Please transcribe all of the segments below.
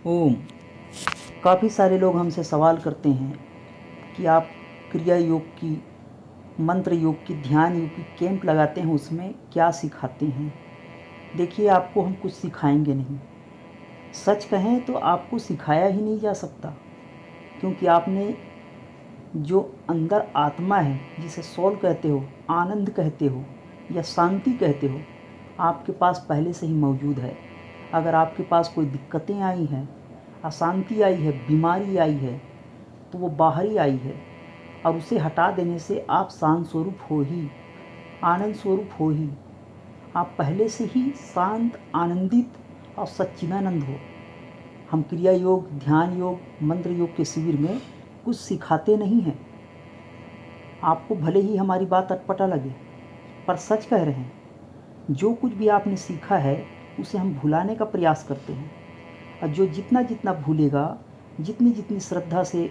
ओम। काफ़ी सारे लोग हमसे सवाल करते हैं कि आप क्रिया योग की, मंत्र योग की, ध्यान योग की कैंप लगाते हैं, उसमें क्या सिखाते हैं। देखिए, आपको हम कुछ सिखाएंगे नहीं। सच कहें तो आपको सिखाया ही नहीं जा सकता, क्योंकि आपने जो अंदर आत्मा है, जिसे सोल कहते हो, आनंद कहते हो या शांति कहते हो, आपके पास पहले से ही मौजूद है। अगर आपके पास कोई दिक्कतें आई हैं, अशांति आई है, बीमारी आई है, तो वो बाहरी आई है, और उसे हटा देने से आप शांत स्वरूप हो ही, आनंद स्वरूप हो ही। आप पहले से ही शांत, आनंदित और सच्चिदानंद हो। हम क्रिया योग, ध्यान योग, मंत्र योग के शिविर में कुछ सिखाते नहीं हैं। आपको भले ही हमारी बात अटपटा लगे, पर सच कह रहे हैं। जो कुछ भी आपने सीखा है, उसे हम भुलाने का प्रयास करते हैं, और जो जितना जितना भूलेगा, जितनी जितनी श्रद्धा से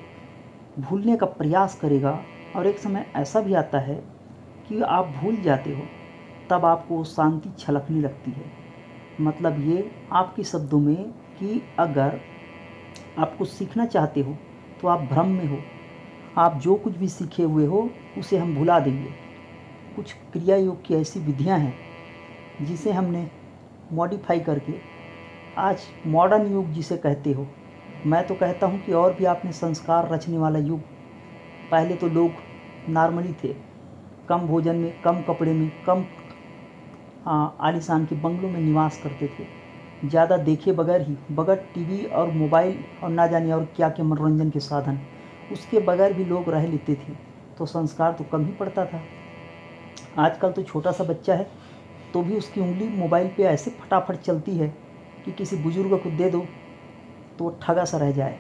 भूलने का प्रयास करेगा, और एक समय ऐसा भी आता है कि आप भूल जाते हो, तब आपको वो शांति छलकने लगती है। मतलब ये आपके शब्दों में कि अगर आप कुछ सीखना चाहते हो तो आप भ्रम में हो। आप जो कुछ भी सीखे हुए हो उसे हम भुला देंगे। कुछ क्रिया योग की ऐसी विधियां हैं जिसे हमने मॉडिफाई करके आज मॉडर्न युग जिसे कहते हो, मैं तो कहता हूँ कि और भी आपने संस्कार रचने वाला युग। पहले तो लोग नॉर्मली थे, कम भोजन में, कम कपड़े में, कम आलीशान के बंगलों में निवास करते थे, ज़्यादा देखे बगैर ही, बगैर टीवी और मोबाइल और ना जाने और क्या क्या मनोरंजन के साधन, उसके बगैर भी लोग रह लेते थे, तो संस्कार तो कम ही पड़ता था। आजकल तो छोटा सा बच्चा है तो भी उसकी उंगली मोबाइल पे ऐसे फटाफट चलती है कि किसी बुजुर्ग को दे दो तो वो ठगा सा रह जाए।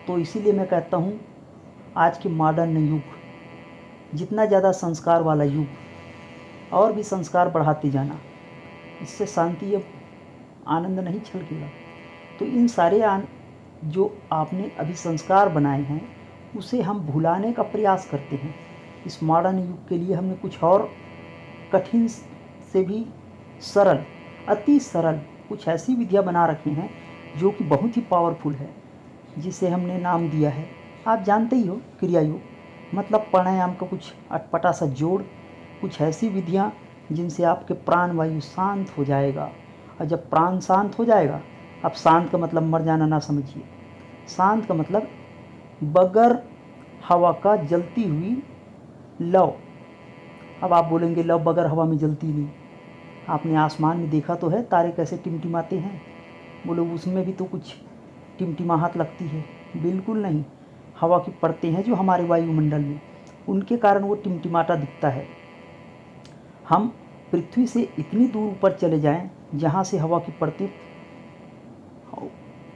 तो इसीलिए मैं कहता हूँ, आज के मॉडर्न युग, जितना ज़्यादा संस्कार वाला युग, और भी संस्कार बढ़ाते जाना, इससे शांति या आनंद नहीं छलकेगा। तो इन सारे जो आपने अभी संस्कार बनाए हैं, उसे हम भुलाने का प्रयास करते हैं। इस मॉडर्न युग के लिए हमने कुछ और कठिन से भी सरल, अति सरल कुछ ऐसी विधियाँ बना रखी हैं जो कि बहुत ही पावरफुल है, जिसे हमने नाम दिया है, आप जानते ही हो, क्रिया योग। मतलब प्राणायाम का कुछ अटपटा सा जोड़, कुछ ऐसी विधियाँ जिनसे आपके प्राण वायु शांत हो जाएगा। और जब प्राण शांत हो जाएगा, अब शांत का मतलब मर जाना ना समझिए। शांत का मतलब बगैर हवा का जलती हुई लौ। अब आप बोलेंगे लौ बगैर हवा में जलती नहीं। आपने आसमान में देखा तो है, तारे कैसे टिमटिमाते हैं। बोलो उसमें भी तो कुछ टिमटिमाहट लगती है। बिल्कुल नहीं। हवा की परतें हैं जो हमारे वायुमंडल में, उनके कारण वो टिमटिमाटा दिखता है। हम पृथ्वी से इतनी दूर ऊपर चले जाएं जहाँ से हवा की परतें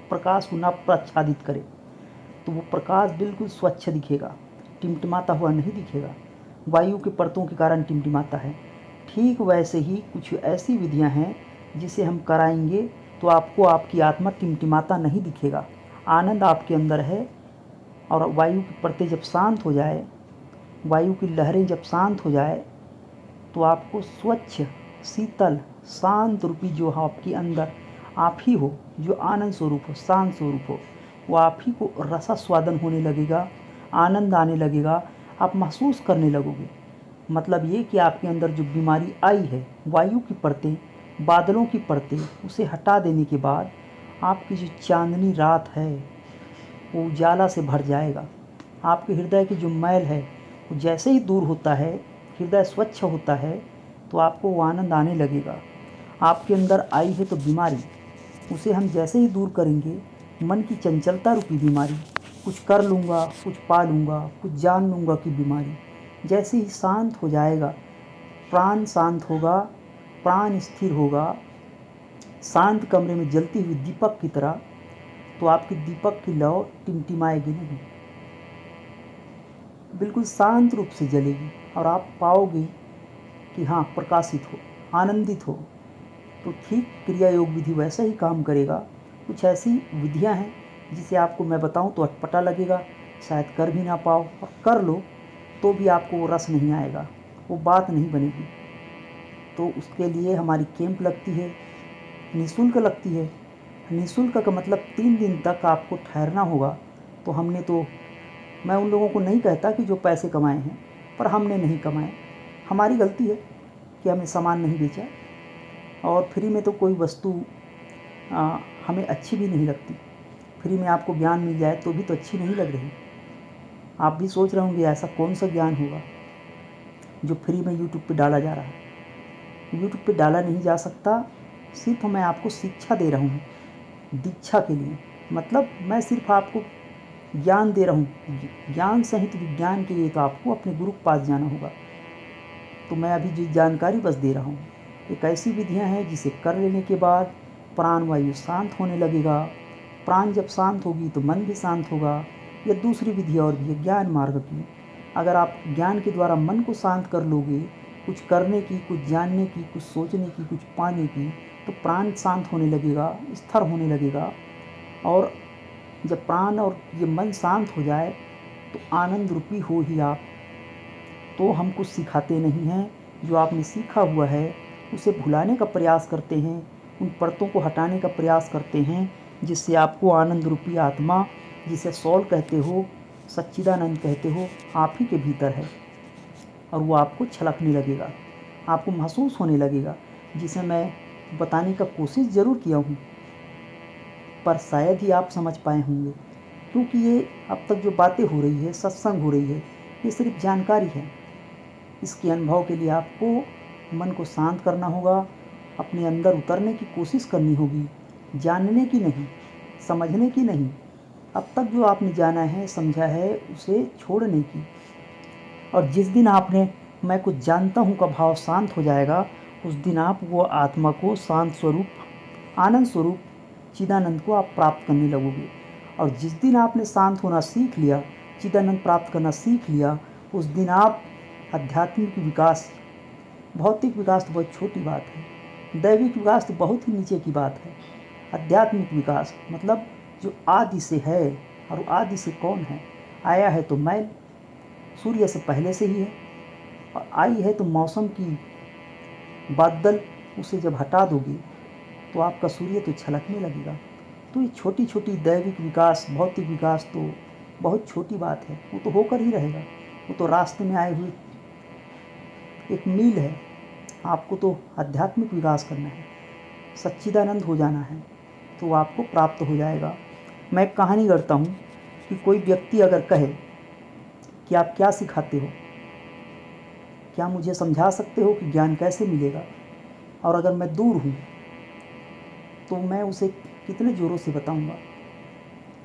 प्रकाश को ना प्रच्छादित करे, तो वो प्रकाश बिल्कुल स्वच्छ दिखेगा, टिमटिमाता हुआ नहीं दिखेगा। वायु के परतों के कारण टिमटिमाता है। ठीक वैसे ही कुछ ऐसी विधियां हैं जिसे हम कराएंगे तो आपको आपकी आत्मा टिमटिमाता नहीं दिखेगा, आनंद आपके अंदर है। और वायु की परतें जब शांत हो जाए, वायु की लहरें जब शांत हो जाए, तो आपको स्वच्छ, शीतल, शांत रूपी जो आपके अंदर आप ही हो, जो आनंद स्वरूप हो, शांत स्वरूप हो, वो आप ही को रसास्वादन होने लगेगा, आनंद आने लगेगा, आप महसूस करने लगोगे। मतलब ये कि आपके अंदर जो बीमारी आई है, वायु की परतें, बादलों की परतें, उसे हटा देने के बाद आपकी जो चांदनी रात है वो उजाला से भर जाएगा। आपके हृदय की जो मैल है वो जैसे ही दूर होता है, हृदय स्वच्छ होता है, तो आपको वो आनंद आने लगेगा। आपके अंदर आई है तो बीमारी, उसे हम जैसे ही दूर करेंगे, मन की चंचलता रूपी बीमारी, कुछ कर लूँगा, कुछ पा लूँगा, कुछ जान लूँगा की बीमारी, जैसे ही शांत हो जाएगा, प्राण शांत होगा, प्राण स्थिर होगा, शांत कमरे में जलती हुई दीपक की तरह, तो आपकी दीपक की लौ टिमटिमाएगी नहीं, बिल्कुल शांत रूप से जलेगी, और आप पाओगे कि हाँ, प्रकाशित हो, आनंदित हो। तो ठीक क्रिया योग विधि वैसा ही काम करेगा। कुछ ऐसी विधियां हैं जिसे आपको मैं बताऊं तो अटपटा लगेगा, शायद कर भी ना पाओ, और कर लो तो भी आपको वो रस नहीं आएगा, वो बात नहीं बनेगी। तो उसके लिए हमारी कैंप लगती है, निःशुल्क लगती है। निःशुल्क का मतलब 3 दिन तक आपको ठहरना होगा। तो मैं उन लोगों को नहीं कहता कि जो पैसे कमाए हैं, पर हमने नहीं कमाए। हमारी गलती है कि हमने सामान नहीं बेचा, और फ्री में तो कोई वस्तु हमें अच्छी भी नहीं लगती। फ्री में आपको ज्ञान मिल जाए तो भी तो अच्छी नहीं लग रही। आप भी सोच रहे होंगे ऐसा कौन सा ज्ञान होगा जो फ्री में यूट्यूब पे डाला जा रहा है। यूट्यूब पे डाला नहीं जा सकता। सिर्फ मैं आपको शिक्षा दे रहा हूँ, दीक्षा के लिए। मतलब मैं सिर्फ आपको ज्ञान दे रहा हूँ। ज्ञान सहित विज्ञान के लिए तो आपको अपने गुरु के पास जाना होगा। तो मैं अभी जो जानकारी बस दे रहा हूँ, एक ऐसी विधियाँ हैं जिसे कर लेने के बाद प्राण वायु शांत होने लगेगा। प्राण जब शांत होगी तो मन भी शांत होगा। या दूसरी विधि और भी है ज्ञान मार्ग की। अगर आप ज्ञान के द्वारा मन को शांत कर लोगे, कुछ करने की, कुछ जानने की, कुछ सोचने की, कुछ पाने की, तो प्राण शांत होने लगेगा, स्थिर होने लगेगा। और जब प्राण और ये मन शांत हो जाए तो आनंद रूपी हो ही आप। तो हम कुछ सिखाते नहीं हैं। जो आपने सीखा हुआ है उसे भुलाने का प्रयास करते हैं, उन परतों को हटाने का प्रयास करते हैं, जिससे आपको आनंद रूपी आत्मा, जिसे सोल कहते हो, सच्चिदानंद कहते हो, आप ही के भीतर है। और वो आपको छलकने लगेगा, आपको महसूस होने लगेगा, जिसे मैं बताने का कोशिश ज़रूर किया हूँ, पर शायद ही आप समझ पाए होंगे। क्योंकि ये अब तक जो बातें हो रही है, सत्संग हो रही है, ये सिर्फ जानकारी है। इसके अनुभव के लिए आपको मन को शांत करना होगा, अपने अंदर उतरने की कोशिश करनी होगी, जानने की नहीं, समझने की नहीं। अब तक जो आपने जाना है, समझा है, उसे छोड़ने की। और जिस दिन आपने मैं कुछ जानता हूँ का भाव शांत हो जाएगा, उस दिन आप वो आत्मा को, शांत स्वरूप, आनंद स्वरूप, चिदानंद को आप प्राप्त करने लगोगे। और जिस दिन आपने शांत होना सीख लिया, चिदानंद प्राप्त करना सीख लिया, उस दिन आप आध्यात्मिक विकास, भौतिक विकास तो बहुत छोटी बात है, दैविक विकास तो बहुत ही नीचे की बात है। आध्यात्मिक विकास मतलब जो आदि से है। और आदि से कौन है? आया है तो मैल, सूर्य से पहले से ही है। और आई है तो मौसम की बादल, उसे जब हटा दोगे तो आपका सूर्य तो छलकने लगेगा। तो ये छोटी छोटी दैविक विकास, भौतिक विकास तो बहुत छोटी बात है, वो तो होकर ही रहेगा। वो तो रास्ते में आए हुए एक मील है। आपको तो आध्यात्मिक विकास करना है, सच्चिदानंद हो जाना है, तो आपको प्राप्त हो जाएगा। मैं एक कहानी करता हूँ कि कोई व्यक्ति अगर कहे कि आप क्या सिखाते हो, क्या मुझे समझा सकते हो कि ज्ञान कैसे मिलेगा? और अगर मैं दूर हूँ तो मैं उसे कितने ज़ोरों से बताऊँगा?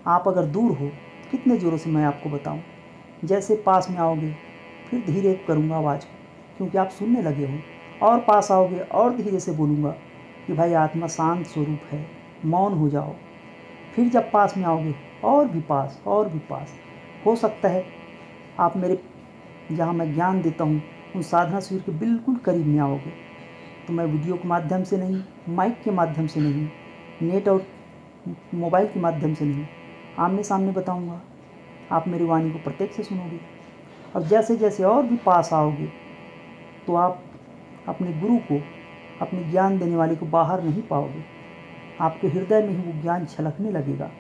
आप अगर दूर हो, कितने ज़ोरों से मैं आपको बताऊँ? जैसे पास में आओगे फिर धीरे करूँगा आवाज़, क्योंकि आप सुनने लगे हो। और पास आओगे और धीरे से बोलूँगा कि भाई आत्मा शांत स्वरूप है, मौन हो जाओ। फिर जब पास में आओगे और भी पास, और भी पास। हो सकता है आप मेरे जहाँ मैं ज्ञान देता हूँ उन साधना शिविर के बिल्कुल करीब में आओगे। तो मैं वीडियो के माध्यम से नहीं, माइक के माध्यम से नहीं, नेट और मोबाइल के माध्यम से नहीं, आमने सामने बताऊँगा। आप मेरी वाणी को प्रत्यक्ष से सुनोगे। और जैसे जैसे और भी पास आओगे तो आप अपने गुरु को, अपने ज्ञान देने वाले को बाहर नहीं पाओगे। आपके हृदय में ही वो ज्ञान छलकने लगेगा।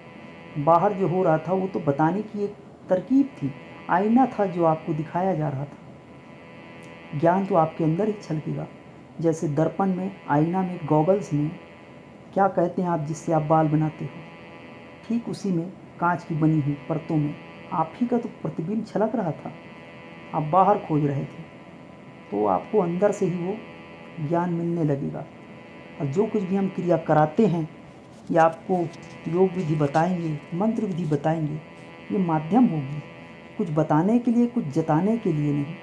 बाहर जो हो रहा था वो तो बताने की एक तरकीब थी, आईना था जो आपको दिखाया जा रहा था। ज्ञान तो आपके अंदर ही छलकेगा। जैसे दर्पण में, आईना में, गॉगल्स में क्या कहते हैं आप, जिससे आप बाल बनाते हो, ठीक उसी में कांच की बनी हुई परतों में आप ही का तो प्रतिबिंब छलक रहा था। आप बाहर खोज रहे थे, तो आपको अंदर से ही वो ज्ञान मिलने लगेगा। और जो कुछ भी हम क्रिया कराते हैं या आपको योग विधि बताएंगे, मंत्र विधि बताएंगे, ये माध्यम होगी कुछ बताने के लिए, कुछ जताने के लिए नहीं।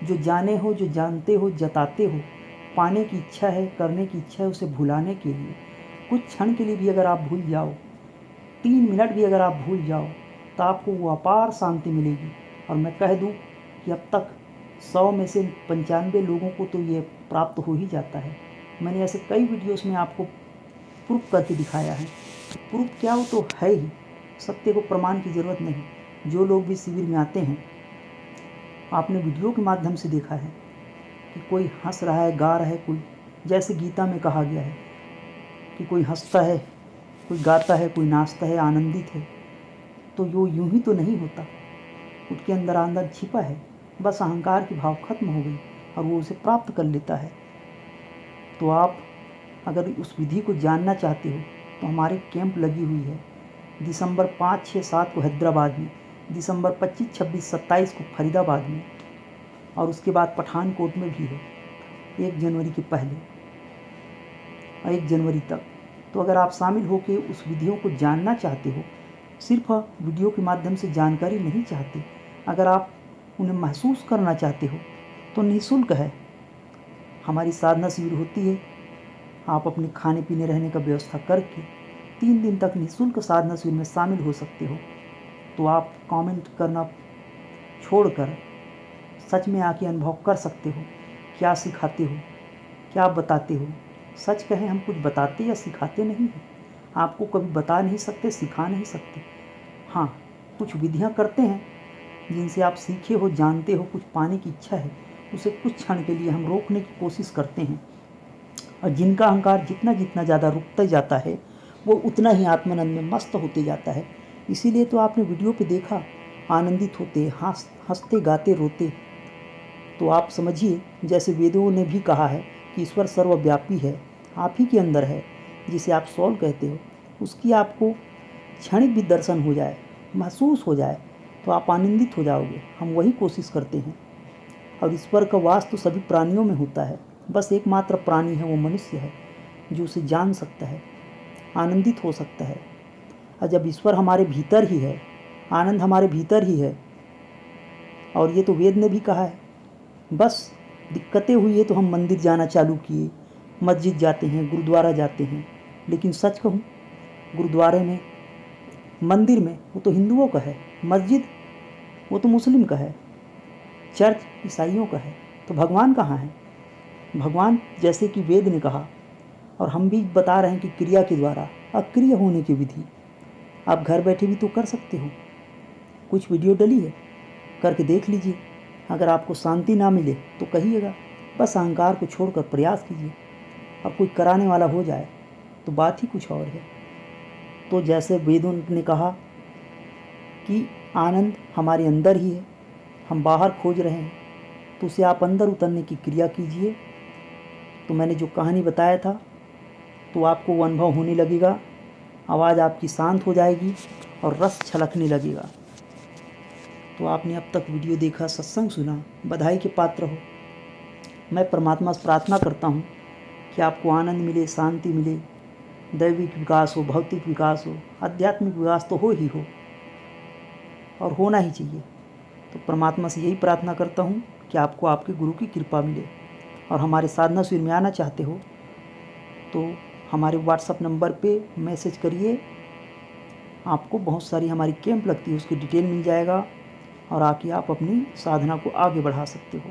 जो जाने हो, जो जानते हो, जताते हो, पाने की इच्छा है, करने की इच्छा है, उसे भुलाने के लिए। कुछ क्षण के लिए भी अगर आप भूल जाओ, 3 मिनट भी अगर आप भूल जाओ, तो आपको वो अपार शांति मिलेगी। और मैं कह दूं कि अब तक 100 में से 95 लोगों को तो ये प्राप्त हो ही जाता है। मैंने ऐसे कई वीडियोस में आपको प्रूफ करके दिखाया है। प्रूफ क्या, हो तो है ही, सत्य को प्रमाण की ज़रूरत नहीं। जो लोग भी शिविर में आते हैं, आपने वीडियो के माध्यम से देखा है कि कोई हंस रहा है, गा रहा है, कोई, जैसे गीता में कहा गया है कि कोई हंसता है, कोई गाता है, कोई नाचता है, आनंदित है, तो यूं ही तो नहीं होता। उसके अंदर आनंद छिपा है, बस अहंकार की भाव खत्म हो गई और वो उसे प्राप्त कर लेता है। तो आप अगर उस विधि को जानना चाहते हो तो हमारे कैंप लगी हुई है दिसंबर 5, 6, 7 को हैदराबाद में, दिसंबर 25, 26, 27 को फरीदाबाद में, और उसके बाद पठानकोट में भी है 1 जनवरी के पहले और 1 जनवरी तक। तो अगर आप शामिल होकर उस विधियों को जानना चाहते हो, सिर्फ वीडियो के माध्यम से जानकारी नहीं चाहते, अगर आप उन्हें महसूस करना चाहते हो तो निःशुल्क है। हमारी साधना शिविर होती है, आप अपने खाने पीने रहने का व्यवस्था करके 3 दिन तक निःशुल्क साधना शिविर में शामिल हो सकते हो। तो आप कमेंट करना छोड़कर सच में आके अनुभव कर सकते हो, क्या सिखाते हो, क्या बताते हो। सच कहें, हम कुछ बताते या सिखाते नहीं हैं, आपको कभी बता नहीं सकते, सिखा नहीं सकते। हाँ, कुछ विधियाँ करते हैं जिनसे आप सीखे हो, जानते हो, कुछ पाने की इच्छा है, उसे कुछ क्षण के लिए हम रोकने की कोशिश करते हैं। और जिनका अहंकार जितना जितना ज़्यादा रुकता जाता है, वो उतना ही आत्मानंद में मस्त होते जाता है। इसीलिए तो आपने वीडियो पे देखा, आनंदित होते, हंसते गाते रोते। तो आप समझिए, जैसे वेदों ने भी कहा है कि ईश्वर सर्वव्यापी है, आप ही के अंदर है, जिसे आप सॉल कहते हो, उसकी आपको क्षणिक भी दर्शन हो जाए, महसूस हो जाए, तो आप आनंदित हो जाओगे। हम वही कोशिश करते हैं। और ईश्वर का वास तो सभी प्राणियों में होता है, बस एकमात्र प्राणी है, वो मनुष्य है जो उसे जान सकता है, आनंदित हो सकता है। और जब ईश्वर हमारे भीतर ही है, आनंद हमारे भीतर ही है, और ये तो वेद ने भी कहा है। बस दिक्कतें हुई है तो हम मंदिर जाना चालू किए, मस्जिद जाते हैं, गुरुद्वारा जाते हैं। लेकिन सच कहूँ, गुरुद्वारे में, मंदिर में, वो तो हिंदुओं का है, मस्जिद वो तो मुस्लिम का है, चर्च ईसाइयों का है। तो भगवान कहाँ है? भगवान जैसे कि वेद ने कहा, और हम भी बता रहे हैं कि क्रिया के द्वारा, अक्रिय होने की विधि आप घर बैठे भी तो कर सकते हो। कुछ वीडियो डली है, करके देख लीजिए। अगर आपको शांति ना मिले तो कहिएगा, बस अहंकार को छोड़कर प्रयास कीजिए। और कोई कराने वाला हो जाए तो बात ही कुछ और है। तो जैसे वेदों ने कहा कि आनंद हमारे अंदर ही है, हम बाहर खोज रहे हैं, तो उसे आप अंदर उतरने की क्रिया कीजिए। तो मैंने जो कहानी बताया था, तो आपको वो अनुभव होने लगेगा, आवाज़ आपकी शांत हो जाएगी और रस छलकने लगेगा। तो आपने अब तक वीडियो देखा, सत्संग सुना, बधाई के पात्र हो। मैं परमात्मा से प्रार्थना करता हूँ कि आपको आनंद मिले, शांति मिले, दैविक विकास हो, भौतिक विकास हो, आध्यात्मिक विकास तो हो ही हो, और होना ही चाहिए। तो परमात्मा से यही प्रार्थना करता हूँ कि आपको आपके गुरु की कृपा मिले। और हमारे साधना शिविर में आना चाहते हो तो हमारे व्हाट्सएप नंबर पे मैसेज करिए, आपको बहुत सारी हमारी कैंप लगती है, उसकी डिटेल मिल जाएगा, और आके आप अपनी साधना को आगे बढ़ा सकते हो।